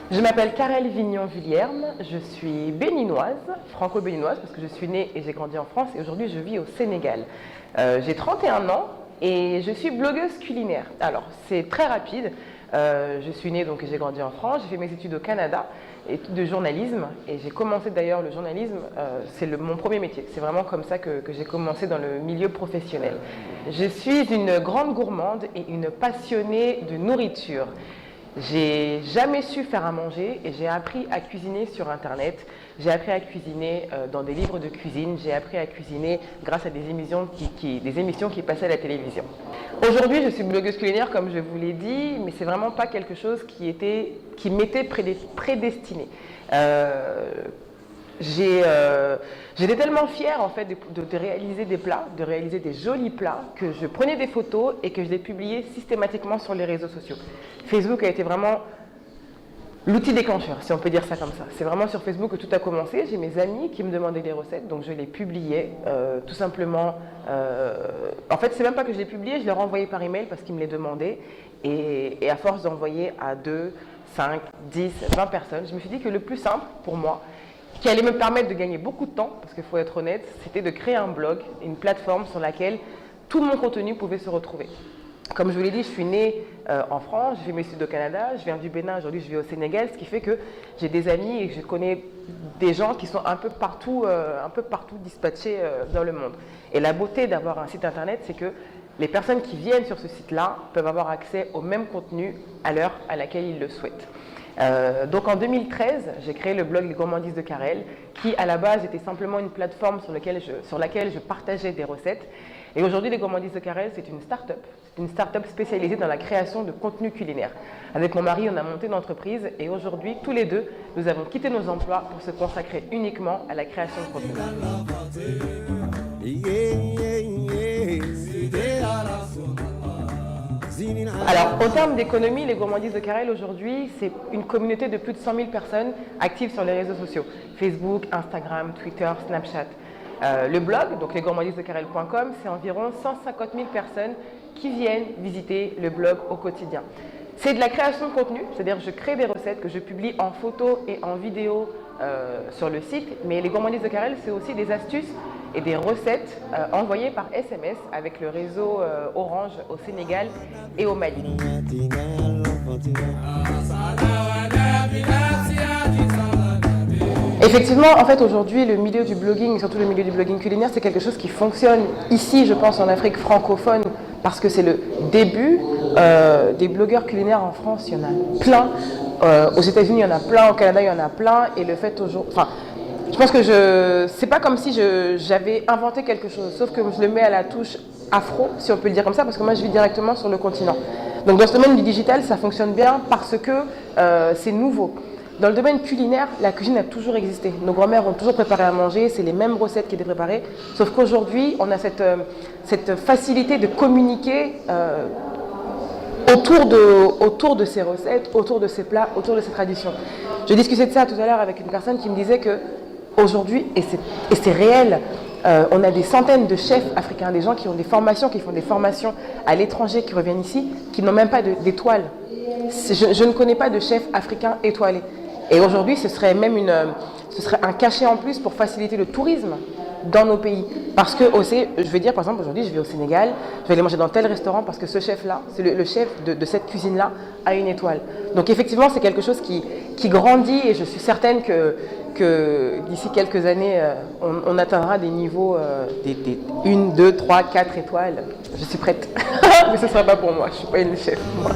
Je m'appelle Karel Vignon-Vuillierme, je suis béninoise, franco-béninoise parce que je suis née et j'ai grandi en France et aujourd'hui je vis au Sénégal. J'ai 31 ans et je suis blogueuse culinaire. Alors c'est très rapide, je suis née donc et j'ai grandi en France, j'ai fait mes études au Canada, études de journalisme et j'ai commencé d'ailleurs le journalisme, c'est mon premier métier, c'est vraiment comme ça que j'ai commencé dans le milieu professionnel. Je suis une grande gourmande et une passionnée de nourriture. J'ai jamais su faire à manger et j'ai appris à cuisiner sur internet. J'ai appris à cuisiner dans des livres de cuisine. J'ai appris à cuisiner grâce à des émissions qui passaient à la télévision. Aujourd'hui, je suis blogueuse culinaire comme je vous l'ai dit, mais c'est vraiment pas quelque chose qui m'était prédestiné. J'étais tellement fière en fait de réaliser des plats, de réaliser des jolis plats, que je prenais des photos et que je les publiais systématiquement sur les réseaux sociaux. Facebook a été vraiment l'outil déclencheur, si on peut dire ça comme ça. C'est vraiment sur Facebook que tout a commencé. J'ai mes amis qui me demandaient des recettes, donc je les publiais tout simplement. En fait, c'est même pas que je les publiais, je les renvoyais par email parce qu'ils me les demandaient. Et à force d'envoyer à 2, 5, 10, 20 personnes, je me suis dit que le plus simple pour moi, qui allait me permettre de gagner beaucoup de temps, parce qu'il faut être honnête, c'était de créer un blog, une plateforme sur laquelle tout mon contenu pouvait se retrouver. Comme je vous l'ai dit, je suis née en France, j'ai fait mes études au Canada, je viens du Bénin, aujourd'hui je vis au Sénégal, ce qui fait que j'ai des amis et que je connais des gens qui sont un peu partout dispatchés dans le monde. Et la beauté d'avoir un site internet, c'est que les personnes qui viennent sur ce site-là peuvent avoir accès au même contenu à l'heure à laquelle ils le souhaitent. Donc en 2013, j'ai créé le blog Les Gourmandises de Karel, qui à la base était simplement une plateforme sur laquelle je partageais des recettes. Et aujourd'hui, Les Gourmandises de Karel, c'est une start-up spécialisée dans la création de contenu culinaire. Avec mon mari, on a monté une entreprise et aujourd'hui, tous les deux, nous avons quitté nos emplois pour se consacrer uniquement à la création de contenu. Alors, en termes d'économie, les Gourmandises de Karel, aujourd'hui, c'est une communauté de plus de 100 000 personnes actives sur les réseaux sociaux. Facebook, Instagram, Twitter, Snapchat. Le blog, donc lesgourmandisesdekarel.com, c'est environ 150 000 personnes qui viennent visiter le blog au quotidien. C'est de la création de contenu, c'est-à-dire je crée des recettes que je publie en photo et en vidéo sur le site, mais les Gourmandises de Karel, c'est aussi des astuces et des recettes envoyées par SMS avec le réseau Orange au Sénégal et au Mali. Effectivement, en fait, aujourd'hui, le milieu du blogging, surtout le milieu du blogging culinaire, c'est quelque chose qui fonctionne ici, je pense, en Afrique francophone, parce que c'est le début des blogueurs culinaires en France. Il y en a plein. Aux États-Unis, il y en a plein. Au Canada, il y en a plein. Et le fait aujourd'hui, enfin, je pense que c'est pas comme si j'avais inventé quelque chose, sauf que je le mets à la touche afro, si on peut le dire comme ça, parce que moi, je vis directement sur le continent. Donc, dans ce domaine du digital, ça fonctionne bien parce que c'est nouveau. Dans le domaine culinaire, la cuisine a toujours existé. Nos grands-mères ont toujours préparé à manger, c'est les mêmes recettes qui étaient préparées, sauf qu'aujourd'hui, on a cette facilité de communiquer autour de ces recettes, autour de ces plats, autour de ces traditions. Je discutais de ça tout à l'heure avec une personne qui me disait qu'aujourd'hui, et c'est réel, on a des centaines de chefs africains, des gens qui ont des formations, qui font des formations à l'étranger, qui reviennent ici, qui n'ont même pas d'étoiles. Je ne connais pas de chef africain étoilé. Et aujourd'hui, ce serait un cachet en plus pour faciliter le tourisme dans nos pays. Parce que, je vais dire, par exemple, aujourd'hui, je vais au Sénégal, je vais aller manger dans tel restaurant parce que ce chef-là, c'est le chef de cette cuisine-là, a une étoile. Donc effectivement, c'est quelque chose qui grandit et je suis certaine que d'ici quelques années, on atteindra des niveaux, des 1, 2, 3, 4 étoiles. Je suis prête. Mais ce ne sera pas pour moi, je ne suis pas une chef. Moi.